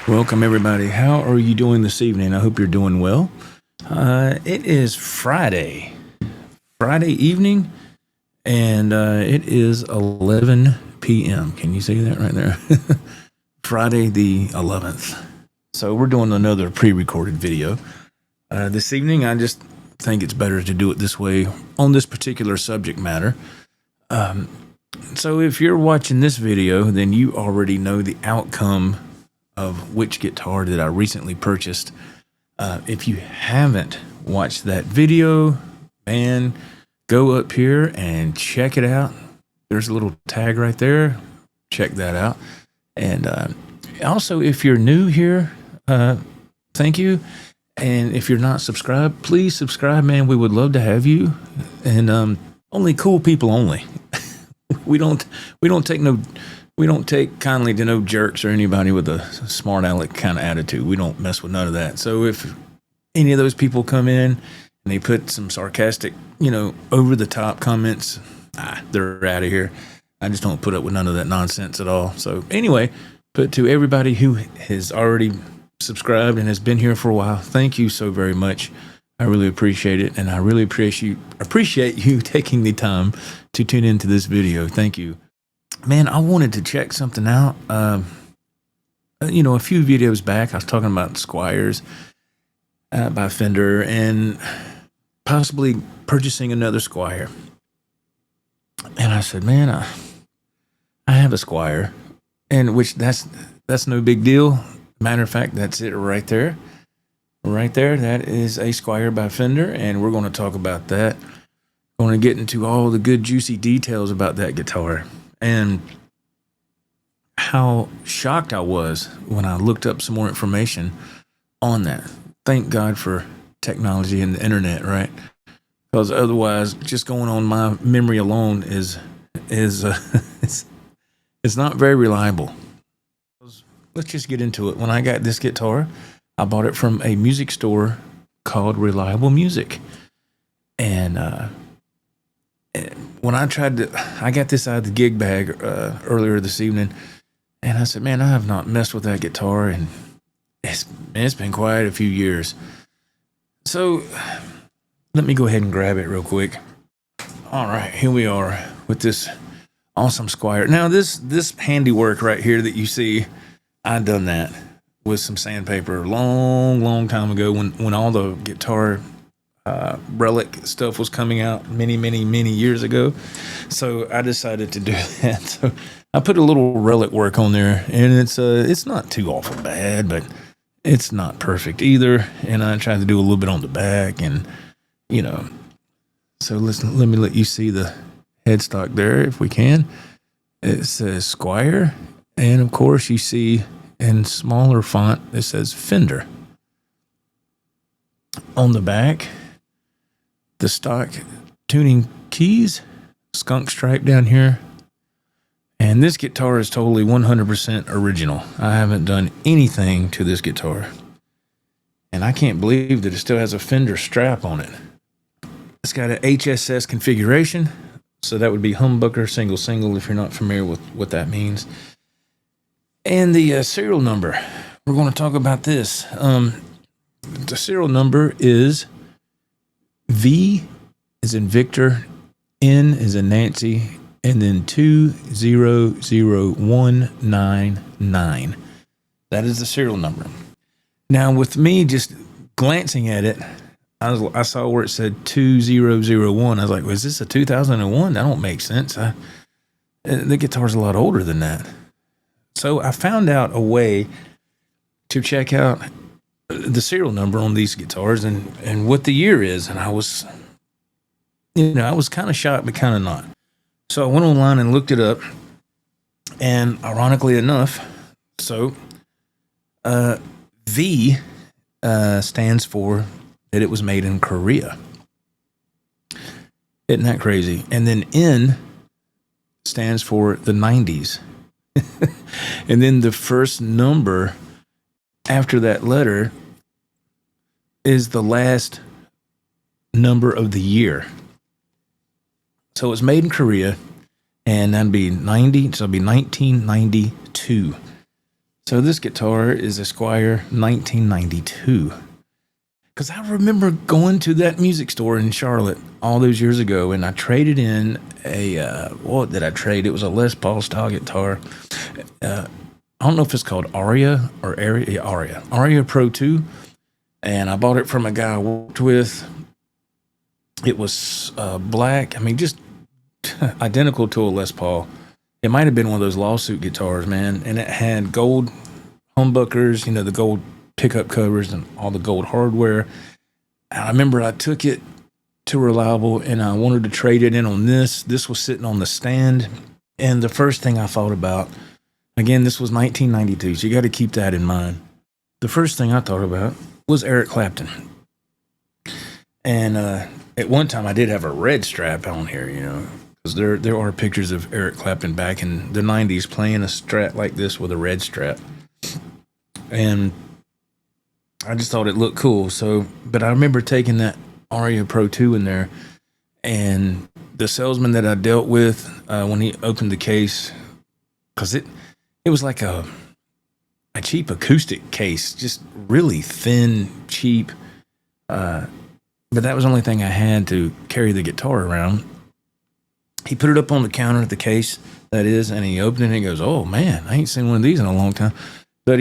Welcome, everybody. How are you doing this evening? I hope you're doing well. It is Friday evening, and it is 11 p.m. Can you see that right there? Friday the 11th. So we're doing another pre-recorded video. This evening, I just think it's better to do it this way on this particular subject matter. So if you're watching this video, then you already know the outcome of which guitar that I recently purchased. If you haven't watched that video, man, go up here and check it out. There's a little tag right there. Check that out. And also, if you're new here, thank you. And if you're not subscribed, please subscribe, man. We would love to have you. And only cool people only. We don't take kindly to no jerks or anybody with a smart aleck kind of attitude. We don't mess with none of that. So if any of those people come in and they put some sarcastic, over the top comments, they're out of here. I just don't put up with none of that nonsense at all. So anyway, but to everybody who has already subscribed and has been here for a while, thank you so very much. I really appreciate it. And I really appreciate you taking the time to tune into this video. Thank you. Man, I wanted to check something out. A few videos back, I was talking about Squiers by Fender and possibly purchasing another Squier. And I said, man, I have a Squier, and which that's no big deal. Matter of fact, that's it right there. Right there, that is a Squier by Fender, and we're going to talk about that. Going to get into all the good, juicy details about that guitar. And how shocked I was when I looked up some more information on that. Thank God for technology and the internet, right? Because otherwise, just going on my memory alone is it's not very reliable. Let's just get into it. When I got this guitar, I bought it from a music store called Reliable Music, and when I got this out of the gig bag earlier this evening, and I said, man, I have not messed with that guitar, and it's been quite a few years. So let me go ahead and grab it real quick. All right, here we are with this awesome Squier. Now, this handiwork right here that you see, I done that with some sandpaper long time ago when all the guitar relic stuff was coming out many years ago. So I decided to do that. So I put a little relic work on there, and it's not too awful bad, but it's not perfect either. And I tried to do a little bit on the back, and so let me let you see the headstock there if we can. It says Squier, and of course you see in smaller font it says Fender. On the back, the stock tuning keys, skunk stripe down here. And this guitar is totally 100% original. I haven't done anything to this guitar. And I can't believe that it still has a Fender strap on it. It's got an HSS configuration. So that would be humbucker, single, if you're not familiar with what that means. And the serial number. We're going to talk about this. The serial number is V is in Victor, N is in Nancy, and then 200199. That is the serial number. Now, with me just glancing at it, I saw where it said 2001. I was like, was this a 2001? That don't make sense. The guitar's a lot older than that. So I found out a way to check out the serial number on these guitars and what the year is. And I was kind of shocked, but kind of not. So I went online and looked it up, and ironically enough, V stands for that it was made in Korea. Isn't that crazy? And then N stands for the 90s. And then the first number after that letter is the last number of the year. So it's made in Korea, and that'd be 90, so it'd be 1992. So this guitar is a Squier 1992. Because I remember going to that music store in Charlotte all those years ago, and I traded in what did I trade? It was a Les Paul style guitar. I don't know if it's called Aria or Aria Pro 2. And I bought it from a guy I worked with. It was black. I mean, just identical to a Les Paul. It might have been one of those lawsuit guitars, man. And it had gold humbuckers, the gold pickup covers and all the gold hardware. And I remember I took it to Reliable and I wanted to trade it in on this. This was sitting on the stand. And the first thing I thought about, again, this was 1992, so you got to keep that in mind. The first thing I thought about was Eric Clapton. And at one time I did have a red strap on here, because there are pictures of Eric Clapton back in the 90s playing a Strat like this with a red strap. And I just thought it looked cool. But I remember taking that Aria Pro 2 in there, and the salesman that I dealt with when he opened the case, because it was like a cheap acoustic case, just really thin, cheap. But that was the only thing I had to carry the guitar around. He put it up on the counter at the case, that is, and he opened it and he goes, "Oh man, I ain't seen one of these in a long time." But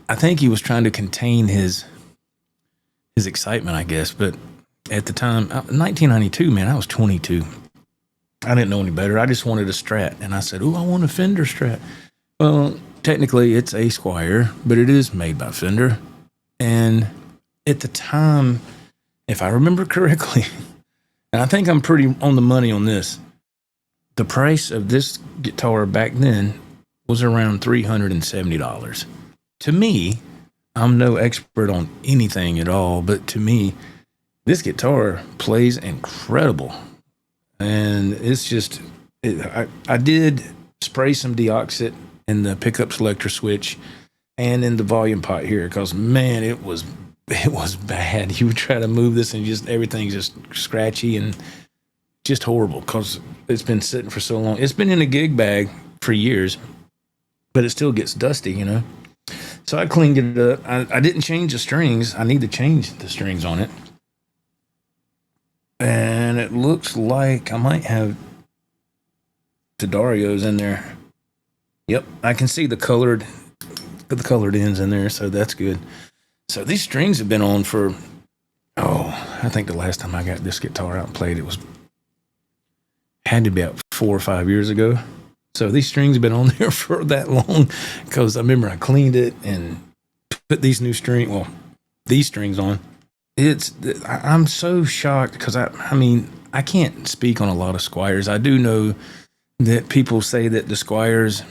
I think he was trying to contain his excitement, I guess. But at the time, 1992, man, I was 22. I didn't know any better. I just wanted a Strat. And I said, "Oh, I want a Fender Strat." Well, technically it's a Squier, but it is made by Fender. And at the time, if I remember correctly, and I think I'm pretty on the money on this, the price of this guitar back then was around $370. To me, I'm no expert on anything at all, but to me, this guitar plays incredible. And it's just, I did spray some deoxit in the pickup selector switch and in the volume pot here, because man, it was bad. You would try to move this and just everything's just scratchy and just horrible because it's been sitting for so long. It's been in a gig bag for years, but it still gets dusty, So I cleaned it up. I didn't change the strings. I need to change the strings on it. And it looks like I might have D'Addario's in there. Yep, I can see the colored ends in there, so that's good. So these strings have been on for, I think the last time I got this guitar out and played it had to be about 4 or 5 years ago. So these strings have been on there for that long, because I remember I cleaned it and put these strings on. I'm so shocked because I can't speak on a lot of Squiers. I do know that people say that the Squiers,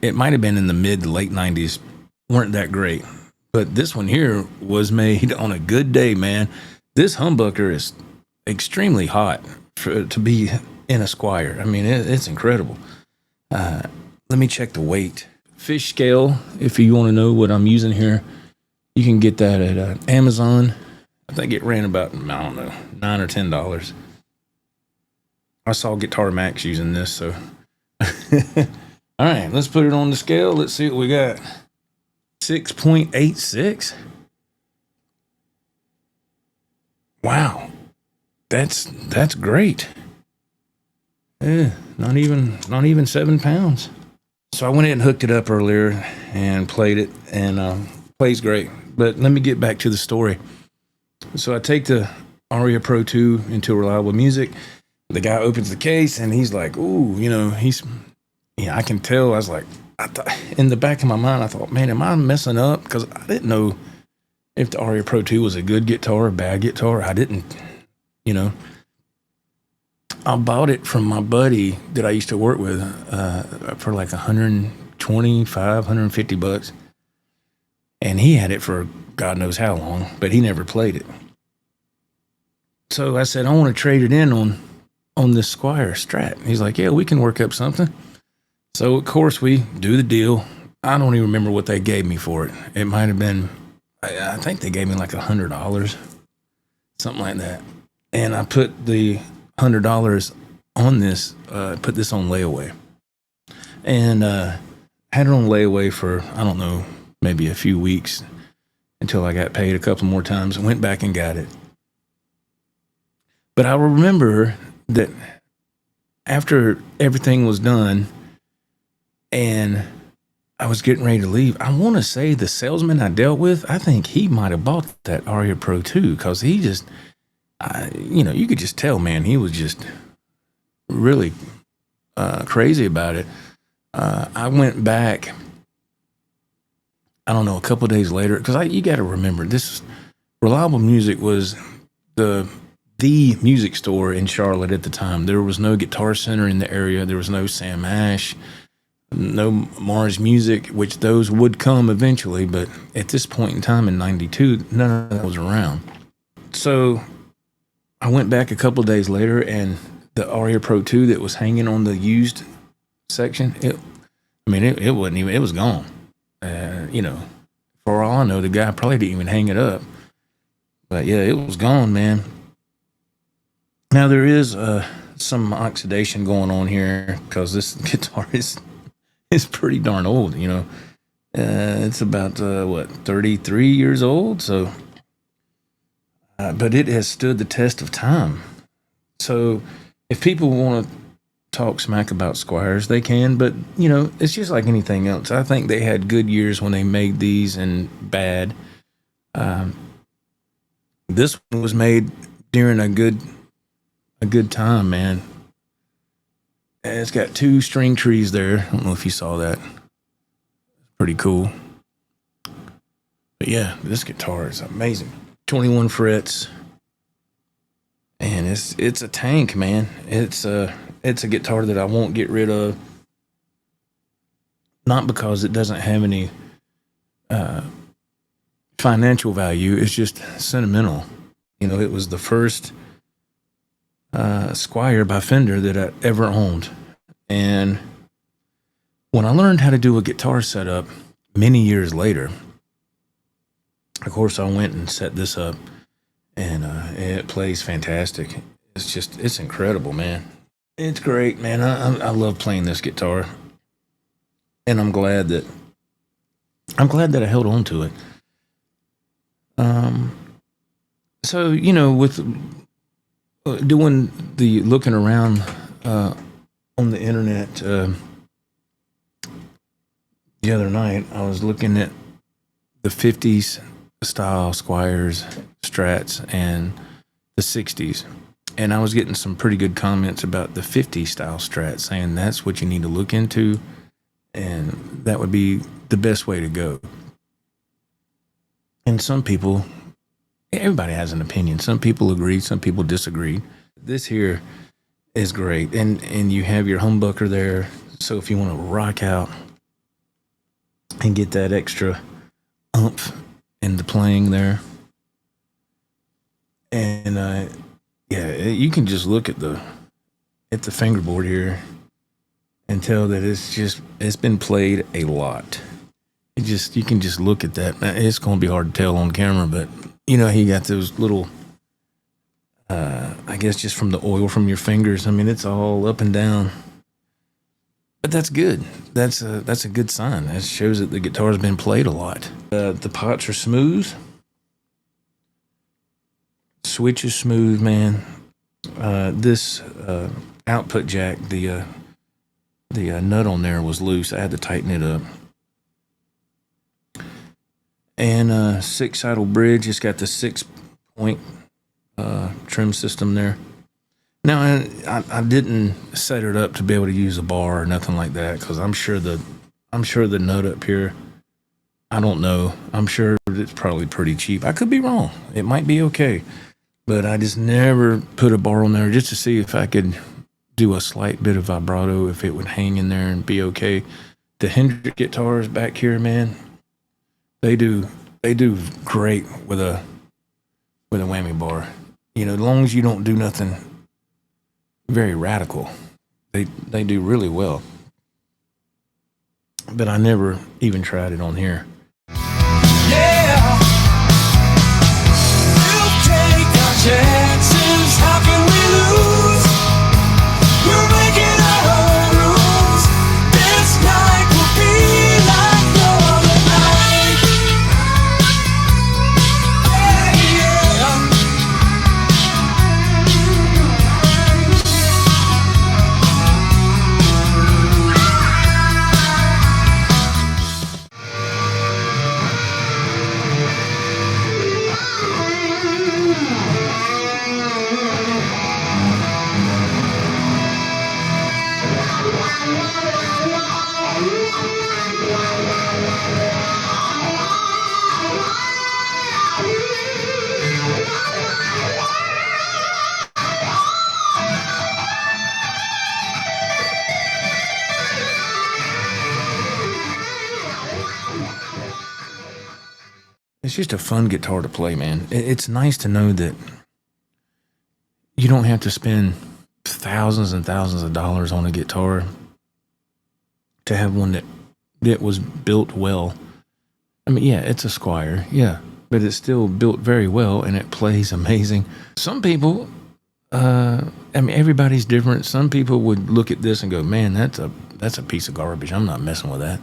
it might have been in the mid to late 90s, weren't that great. But this one here was made on a good day, man. This humbucker is extremely hot to be in a Squier. I mean, it's incredible. Let me check the weight. Fish scale, if you want to know what I'm using here, you can get that at Amazon. I think it ran about, I don't know, $9 or $10. I saw Guitar Max using this, so. All right, let's put it on the scale. Let's see what we got. 6.86. Wow, that's great. Yeah, not even 7 pounds. So I went in and hooked it up earlier and played it, and plays great. But let me get back to the story. So I take the Aria Pro 2 into Reliable Music. The guy opens the case and he's like, "Ooh, I can tell." I was like, in the back of my mind, I thought, man, am I messing up? Because I didn't know if the Aria Pro 2 was a good guitar or a bad guitar. I didn't, I bought it from my buddy that I used to work with for like $125, $150. And he had it for God knows how long, but he never played it. So I said, I want to trade it in on this Squier Strat. He's like, yeah, we can work up something. So, of course, we do the deal. I don't even remember what they gave me for it. It might have been, I think they gave me like $100, something like that. And I put the $100 on this, put this on layaway. And had it on layaway for, I don't know, maybe a few weeks until I got paid a couple more times and went back and got it. But I remember that after everything was done and I was getting ready to leave, I want to say the salesman I dealt with, I think he might have bought that Aria Pro 2 because he just, you could just tell, man, he was just really crazy about it. I went back, I don't know, a couple of days later, because you got to remember, this Reliable Music was the music store in Charlotte at the time. There was no Guitar Center in the area. There was no Sam Ash, no Mars Music, which those would come eventually. But at this point in time in 92, none of that was around. So I went back a couple of days later, and the Aria Pro 2 that was hanging on the used section, it wasn't even, it was gone. For all I know, the guy probably didn't even hang it up. But yeah, it was gone, man. Now, there is some oxidation going on here because this guitar is pretty darn old, It's about, 33 years old? So, but it has stood the test of time. So, if people want to talk smack about Squiers, they can, but, it's just like anything else. I think they had good years when they made these and bad. This one was made during a good time, man. And it's got 2 string trees there. I don't know if you saw that. Pretty cool. But yeah, this guitar is amazing. 21 frets. And it's a tank, man. It's a guitar that I won't get rid of. Not because it doesn't have any financial value. It's just sentimental. It was the first Squier by Fender that I ever owned. And when I learned how to do a guitar setup many years later, of course, I went and set this up, and it plays fantastic. It's incredible, man. It's great, man. I love playing this guitar, and I'm glad that I held on to it. So, with doing the looking around on the internet the other night, I was looking at the 50s style Squiers, Strats, and the 60s. And I was getting some pretty good comments about the 50 style Strat, saying that's what you need to look into, and that would be the best way to go. And some people, everybody has an opinion. Some people agree, some people disagree. This here is great. And you have your humbucker there. So if you want to rock out and get that extra oomph in the playing there. And you can just look at the fingerboard here and tell that it's been played a lot. You can just look at that. It's going to be hard to tell on camera, but he got those little, I guess just from the oil from your fingers. I mean, it's all up and down. But that's good. That's a good sign. That shows that the guitar's been played a lot. The pots are smooth. Switch is smooth, man. This output jack, the nut on there was loose. I had to tighten it up. And 6-saddle bridge. It's got the 6-point trim system there. Now, I didn't set it up to be able to use a bar or nothing like that, because I'm sure the nut up here, I don't know. I'm sure it's probably pretty cheap. I could be wrong. It might be okay. But I just never put a bar on there just to see if I could do a slight bit of vibrato, if it would hang in there and be okay. The Hendrix guitars back here, man, they do great with a whammy bar. As long as you don't do nothing very radical, they do really well. But I never even tried it on here. Yeah, we'll take our chances. How can we lose? We're making our own rules. This night will be it's just a fun guitar to play, man. It's nice to know that you don't have to spend thousands and thousands of dollars on a guitar to have one that was built well. I mean, yeah, it's a Squier, yeah, but it's still built very well and it plays amazing. Some people, I mean, everybody's different. Some people would look at this and go, man, that's a piece of garbage. I'm not messing with that.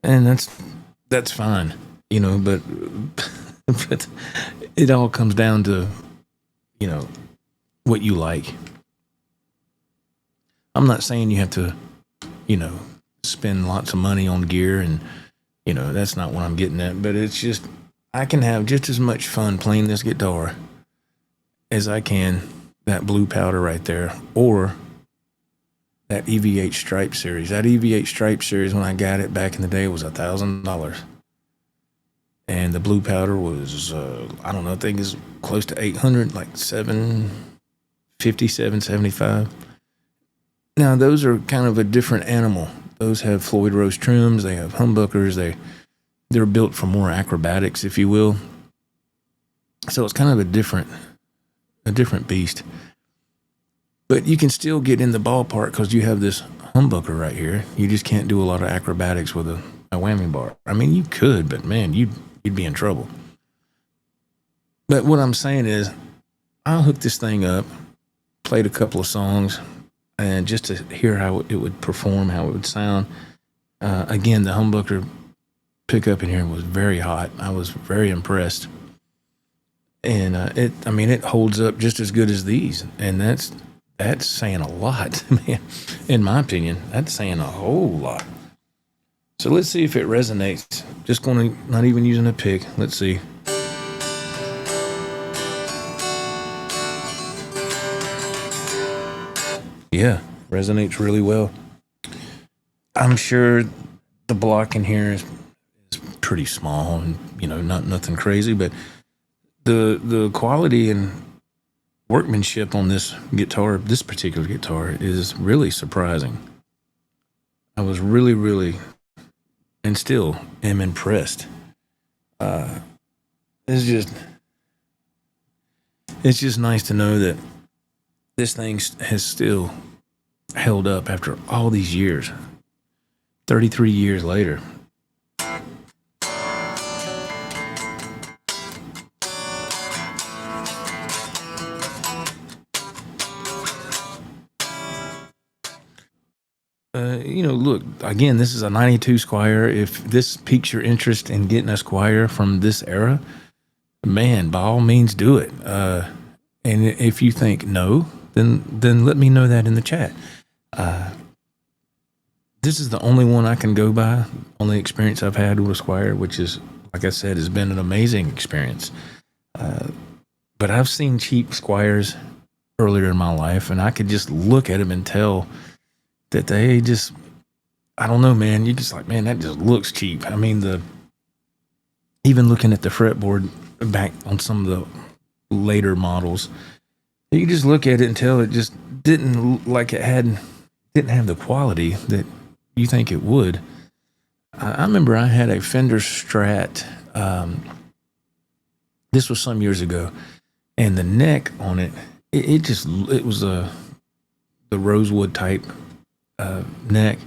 And that's fine, you know, but but it all comes down to, you know, what you like. I'm not saying you have to, you know, spend lots of money on gear, and, you know, that's not what I'm getting at, but it's just, I can have just as much fun playing this guitar as I can that blue powder right there, or that EVH Stripe series. That EVH Stripe series, when I got it back in the day, was $1,000. And the blue powder was, I don't know, I think it's close to 800, like 750, 775. Now, those are kind of a different animal. Those have Floyd Rose trims, they have humbuckers, they're built for more acrobatics, if you will. So it's kind of a different beast. But you can still get in the ballpark because you have this humbucker right here. You just can't do a lot of acrobatics with a whammy bar. I mean, you could, but man, you'd be in trouble. But what I'm saying is, I'll hook this thing up, played a couple of songs, and just to hear how it would perform, how it would sound. Again, the humbucker pickup in here was very hot. I was very impressed. And it holds up just as good as these. And that's saying a lot, man. In my opinion, that's saying a whole lot. So let's see if it resonates. Just going to, not even using a pick. Let's see. Yeah, resonates really well. I'm sure the block in here is pretty small and, you know, nothing crazy, but the quality and workmanship on this guitar, this particular guitar, is really surprising. I was really, really, and still am impressed. It's just nice to know that this thing has still held up after all these years, 33 years later. You know, look, again, this is a 92 Squier. If this piques your interest in getting a Squier from this era, man, by all means do it. And if you think no, then let me know that in the chat. This is the only one I can go by, only experience I've had with a Squier, which is, like I said, has been an amazing experience. But I've seen cheap Squiers earlier in my life, and I could just look at them and tell that they just, I don't know, man. You just like, man, that just looks cheap. I mean, even looking at the fretboard back on some of the later models, you just look at it and tell it just didn't look like didn't have the quality that you think it would. I remember I had a Fender Strat. This was some years ago, and the neck on it, it was the rosewood type neck,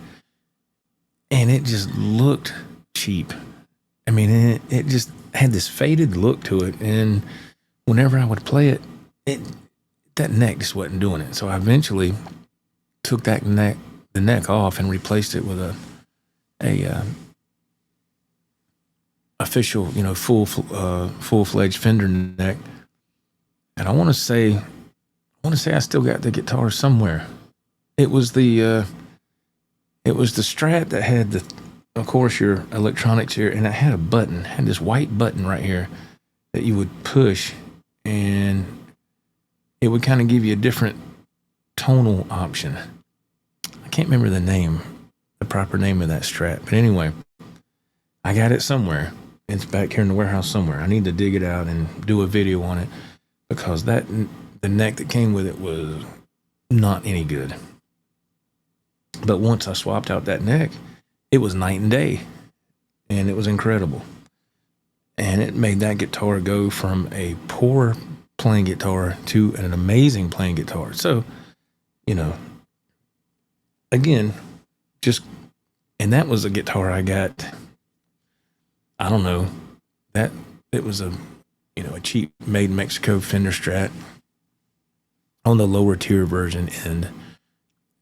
and it just looked cheap. I mean, it just had this faded look to it, and whenever I would play it, that neck just wasn't doing it. So I eventually took the neck off and replaced it with a official, you know, full-fledged Fender neck. And I want to say I still got the guitar somewhere. It was the Strat that had of course, your electronics here, and it had a button, had this white button right here that you would push, and it would kind of give you a different tonal option. I can't remember the proper name of that Strat, but anyway, I got it somewhere. It's back here in the warehouse somewhere. I need to dig it out and do a video on it, because the neck that came with it was not any good. But once I swapped out that neck, it was night and day, and it was incredible. And it made that guitar go from a poor playing guitar to an amazing playing guitar. So, you know, again, just, and that was a guitar I got, I don't know, that it was a, you know, a cheap made in Mexico Fender Strat on the lower tier version end.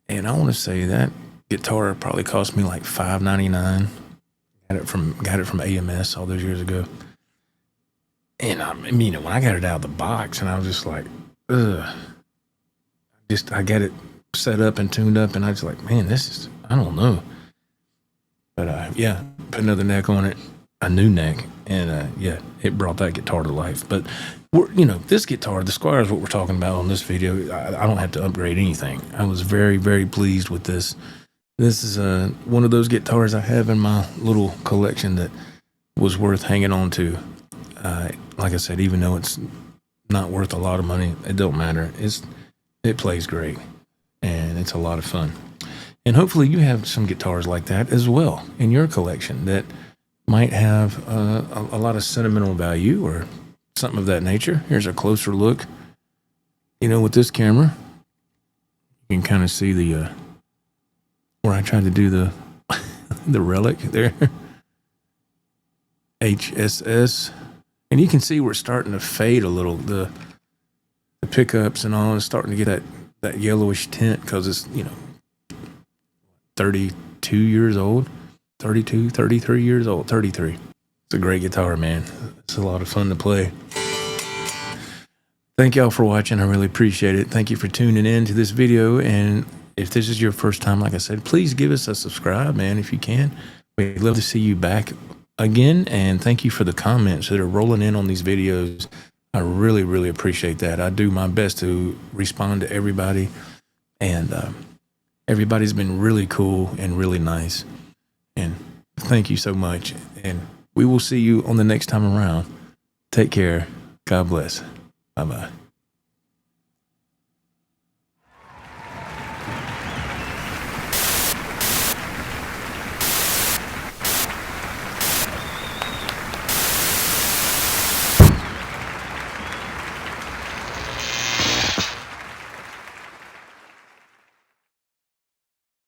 And I want to say that guitar probably cost me like $5.99. Got it from AMS all those years ago. And I mean, you know, when I got it out of the box, and I was just like, ugh. I got it set up and tuned up, and I was like, man, this is, I don't know. But yeah, put another neck on it, a new neck, and yeah, it brought that guitar to life. But you know, this guitar, the Squier, is what we're talking about on this video. I don't have to upgrade anything. I was very, very pleased with this. This is one of those guitars I have in my little collection that was worth hanging on to. Like I said, even though it's not worth a lot of money, it don't matter. It plays great, and it's a lot of fun. And hopefully you have some guitars like that as well in your collection that might have a lot of sentimental value or something of that nature. Here's a closer look. You know, with this camera, you can kind of see the where I tried to do the the relic there. HSS. And you can see we're starting to fade a little. The pickups and all is starting to get that yellowish tint because it's, you know, 32 years old, 32, 33 years old, 33. It's a great guitar, man. It's a lot of fun to play. Thank y'all for watching. I really appreciate it. Thank you for tuning in to this video. And if this is your first time, like I said, please give us a subscribe, man, if you can. We'd love to see you back again. And thank you for the comments that are rolling in on these videos. I really, really appreciate that. I do my best to respond to everybody. And everybody's been really cool and really nice. And thank you so much. And we will see you on the next time around. Take care. God bless. Bye-bye.